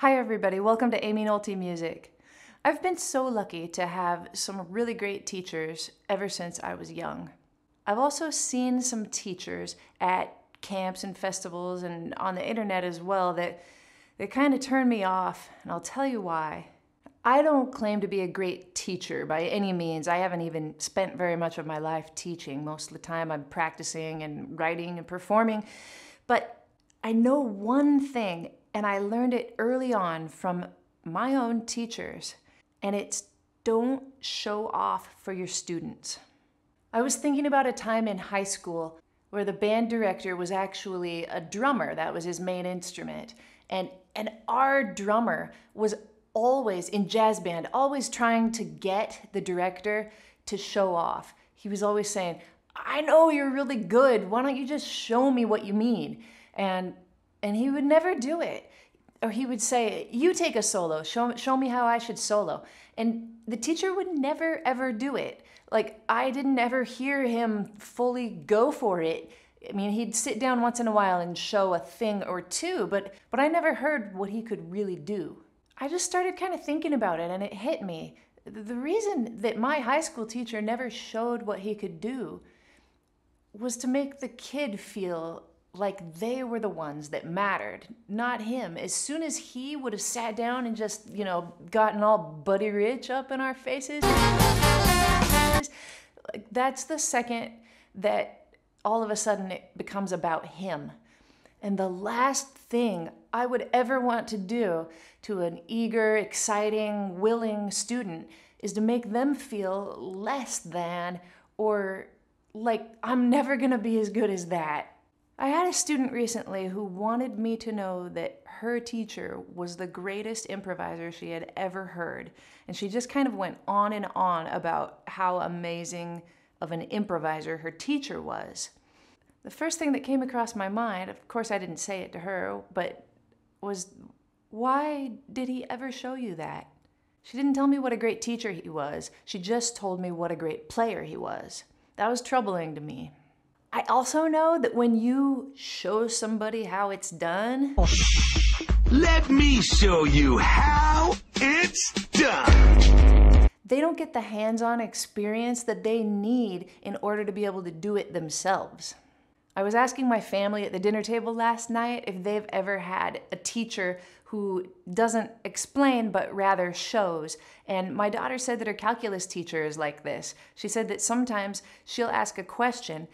Hi everybody, welcome to Aimee Nolte Music. I've been so lucky to have some really great teachers ever since I was young. I've also seen some teachers at camps and festivals and on the internet as well that kind of turn me off, and I'll tell you why. I don't claim to be a great teacher by any means. I haven't even spent very much of my life teaching. Most of the time I'm practicing and writing and performing, but I know one thing, and I learned it early on from my own teachers, and it's don't show off for your students. I was thinking about a time in high school where the band director was actually a drummer. That was his main instrument. And our drummer was always, in jazz band, always trying to get the director to show off. He was always saying, "I know you're really good. Why don't you just show me what you mean?" And he would never do it. Or he would say, "You take a solo, show me how I should solo." And the teacher would never ever do it. Like, I didn't ever hear him fully go for it. I mean, he'd sit down once in a while and show a thing or two, but I never heard what he could really do. I just started kind of thinking about it, and it hit me. The reason that my high school teacher never showed what he could do was to make the kid feel like they were the ones that mattered, not him. As soon as he would have sat down and just, gotten all buddy rich up in our faces, that's the second that all of a sudden it becomes about him. And the last thing I would ever want to do to an eager, exciting, willing student is to make them feel less than, or like I'm never gonna be as good as that. I had a student recently who wanted me to know that her teacher was the greatest improviser she had ever heard. And she just kind of went on and on about how amazing of an improviser her teacher was. The first thing that came across my mind, of course I didn't say it to her, but was, why did he ever show you that? She didn't tell me what a great teacher he was. She just told me what a great player he was. That was troubling to me. I also know that when you show somebody how it's done, let me show you how it's done. They don't get the hands-on experience that they need in order to be able to do it themselves. I was asking my family at the dinner table last night if they've ever had a teacher who doesn't explain but rather shows. And my daughter said that her calculus teacher is like this. She said that sometimes she'll ask a question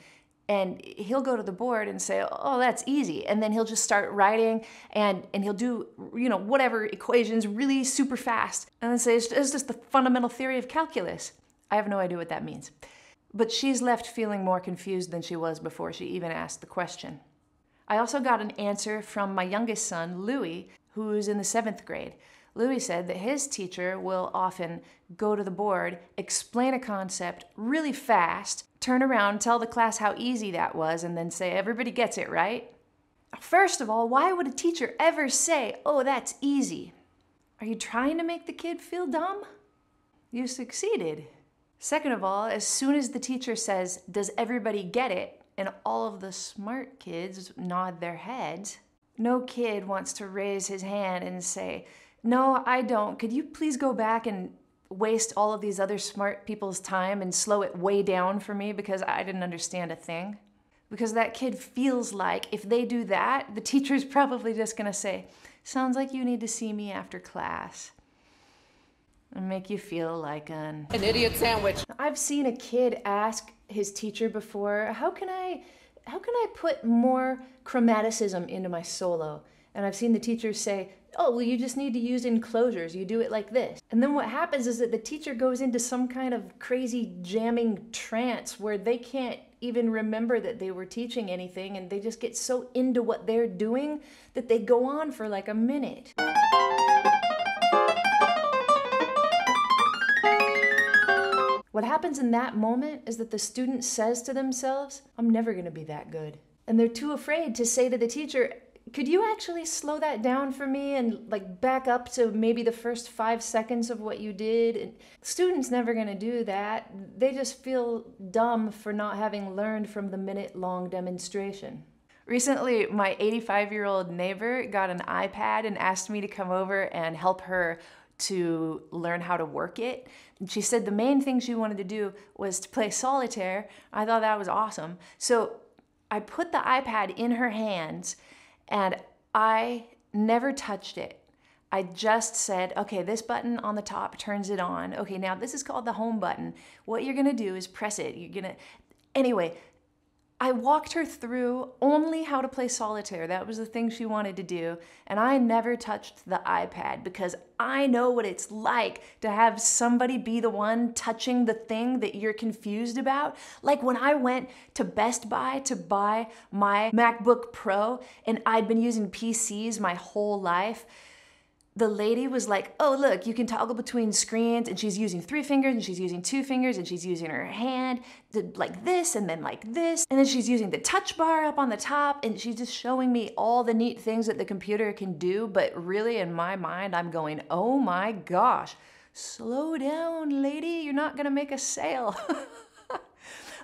and he'll go to the board and say, "Oh, that's easy." And then he'll just start writing and he'll do, whatever equations really super fast. And then say, "It's just the fundamental theory of calculus." I have no idea what that means. But she's left feeling more confused than she was before she even asked the question. I also got an answer from my youngest son, Louis, who's in the 7th grade. Louis said that his teacher will often go to the board, explain a concept really fast, turn around, tell the class how easy that was, and then say, "Everybody gets it, right?" First of all, why would a teacher ever say, "Oh, that's easy"? Are you trying to make the kid feel dumb? You succeeded. Second of all, as soon as the teacher says, "Does everybody get it?" and all of the smart kids nod their heads, no kid wants to raise his hand and say, "No, I don't. Could you please go back and waste all of these other smart people's time and slow it way down for me because I didn't understand a thing?" Because that kid feels like if they do that, the teacher's probably just gonna say, "Sounds like you need to see me after class," and make you feel like an idiot sandwich. I've seen a kid ask his teacher before, how can I put more chromaticism into my solo? And I've seen the teacher say, "Oh, well, you just need to use enclosures. You do it like this." And then what happens is that the teacher goes into some kind of crazy jamming trance where they can't even remember that they were teaching anything, and they just get so into what they're doing that they go on for like a minute. What happens in that moment is that the student says to themselves, "I'm never going to be that good." And they're too afraid to say to the teacher, "Could you actually slow that down for me and back up to maybe the first 5 seconds of what you did?" And the student's never going to do that. They just feel dumb for not having learned from the minute-long demonstration. Recently, my 85-year-old neighbor got an iPad and asked me to come over and help her to learn how to work it. And she said the main thing she wanted to do was to play solitaire. I thought that was awesome. So I put the iPad in her hands and I never touched it. I just said, okay, this button on the top turns it on. Okay, now this is called the home button. What you're gonna do is press it. Anyway, I walked her through only how to play solitaire. That was the thing she wanted to do. And I never touched the iPad because I know what it's like to have somebody be the one touching the thing that you're confused about. Like when I went to Best Buy to buy my MacBook Pro and I'd been using PCs my whole life, the lady was like, oh, look, you can toggle between screens, and she's using 3 fingers, and she's using 2 fingers, and she's using her hand like this, and then like this, and then she's using the touch bar up on the top, and she's just showing me all the neat things that the computer can do, but really in my mind, I'm going, oh my gosh, slow down, lady, you're not gonna make a sale.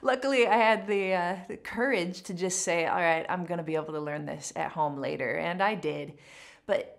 Luckily, I had the courage to just say, all right, I'm gonna be able to learn this at home later, and I did. But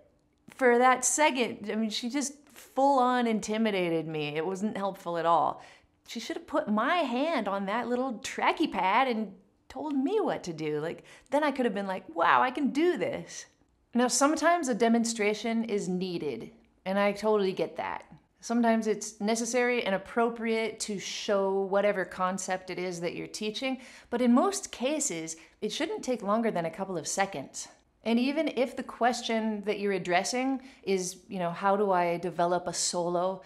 for that second, I mean, she just full on intimidated me. It wasn't helpful at all. She should have put my hand on that little tracky pad and told me what to do. Like, then I could have been like, wow, I can do this. Now, sometimes a demonstration is needed, and I totally get that. Sometimes it's necessary and appropriate to show whatever concept it is that you're teaching, but in most cases, it shouldn't take longer than a couple of seconds. And even if the question that you're addressing is, how do I develop a solo?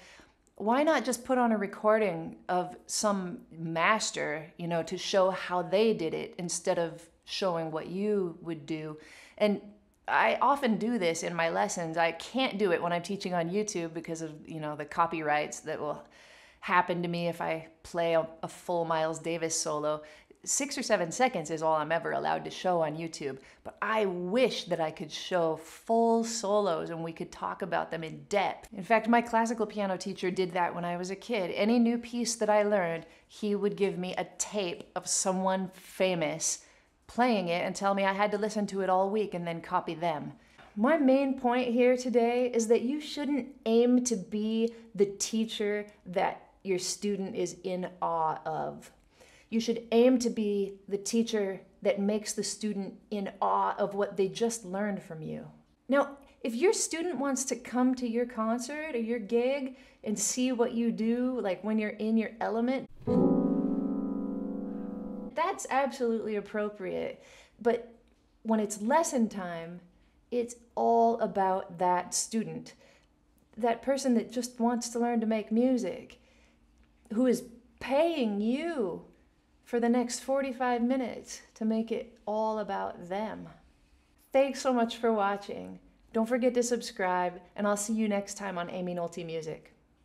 Why not just put on a recording of some master, to show how they did it instead of showing what you would do? And I often do this in my lessons. I can't do it when I'm teaching on YouTube because of, the copyrights that will happen to me if I play a full Miles Davis solo. 6 or 7 seconds is all I'm ever allowed to show on YouTube, but I wish that I could show full solos and we could talk about them in depth. In fact, my classical piano teacher did that when I was a kid. Any new piece that I learned, he would give me a tape of someone famous playing it and tell me I had to listen to it all week and then copy them. My main point here today is that you shouldn't aim to be the teacher that your student is in awe of. You should aim to be the teacher that makes the student in awe of what they just learned from you. Now, if your student wants to come to your concert or your gig and see what you do, like when you're in your element, that's absolutely appropriate. But when it's lesson time, it's all about that student, that person that just wants to learn to make music, who is paying you for the next 45 minutes to make it all about them. Thanks so much for watching. Don't forget to subscribe, and I'll see you next time on Aimee Nolte Music.